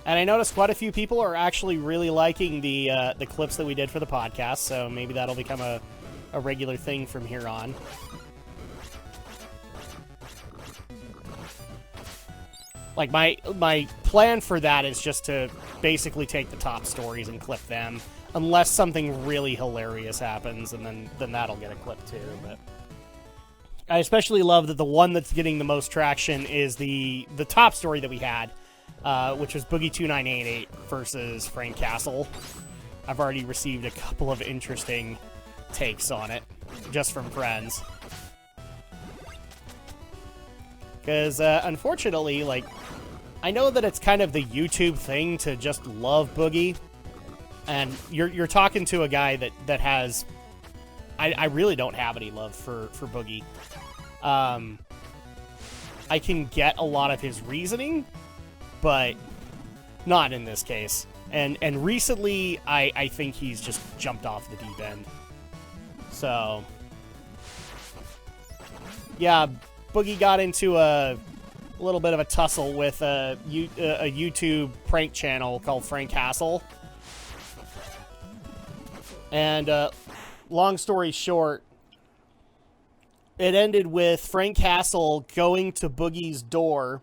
And I noticed quite a few people are actually really liking the clips that we did for the podcast, so maybe that'll become a regular thing from here on. Like, my plan for that is just to basically take the top stories and clip them, unless something really hilarious happens, and then that'll get a clip too. But I especially love that the one that's getting the most traction is the top story that we had, which was BOOGIE2988 versus Frank Castle. I've already received a couple of interesting takes on it, just from friends. Because, unfortunately, like, I know that it's kind of the YouTube thing to just love Boogie, and you're talking to a guy that has... I really don't have any love for Boogie. I can get a lot of his reasoning, but not in this case. And recently, I think he's just jumped off the deep end. So, yeah, Boogie got into a little bit of a tussle with a YouTube prank channel called Frank Castle. And long story short, it ended with Frank Castle going to Boogie's door,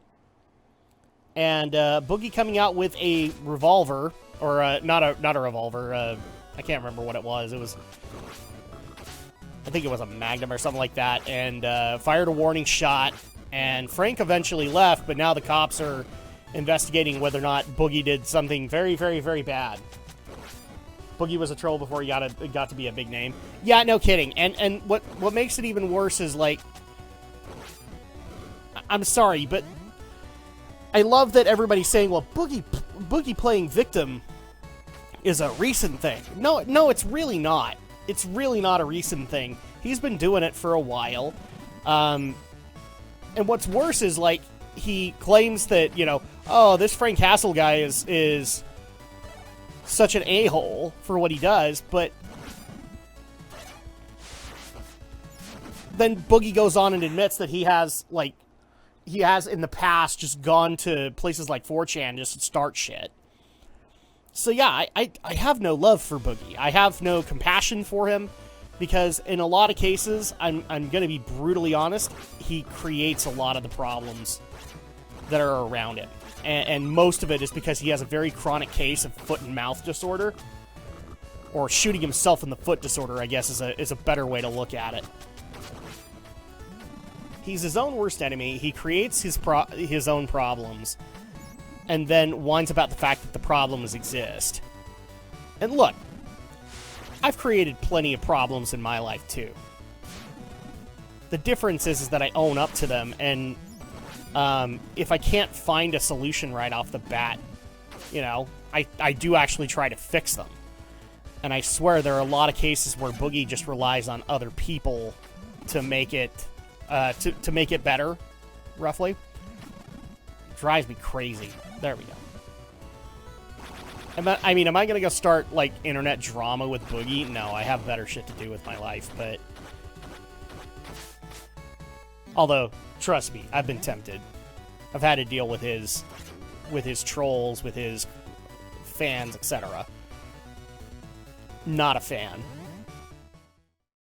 and Boogie coming out with a revolver, or not a revolver. I can't remember what it was. I think it was a Magnum or something like that, and fired a warning shot. And Frank eventually left, but now the cops are investigating whether or not Boogie did something very, very, very bad. Boogie was a troll before he got to be a big name. Yeah, no kidding. And what makes it even worse is, like, I'm sorry, but I love that everybody's saying, well, Boogie playing victim is a recent thing. No, it's really not. It's really not a recent thing. He's been doing it for a while. And what's worse is, like, he claims that, you know, oh, this Frank Castle guy is such an a-hole for what he does, but then Boogie goes on and admits that he has in the past just gone to places like 4chan just to start shit. So yeah, I have no love for Boogie. I have no compassion for him, because in a lot of cases, I'm going to be brutally honest, he creates a lot of the problems that are around him. And most of it is because he has a very chronic case of foot and mouth disorder. Or shooting himself in the foot disorder, I guess, is a better way to look at it. He's his own worst enemy. He creates his own problems, and then whines about the fact that the problems exist. And look, I've created plenty of problems in my life, too. The difference is that I own up to them, and if I can't find a solution right off the bat, you know, I do actually try to fix them. And I swear there are a lot of cases where Boogie just relies on other people to make it to make it better, roughly. It drives me crazy. There we go. Am I going to go start, like, internet drama with Boogie? No, I have better shit to do with my life, but... Although, trust me, I've been tempted. I've had to deal with his trolls, with his fans, etc. Not a fan.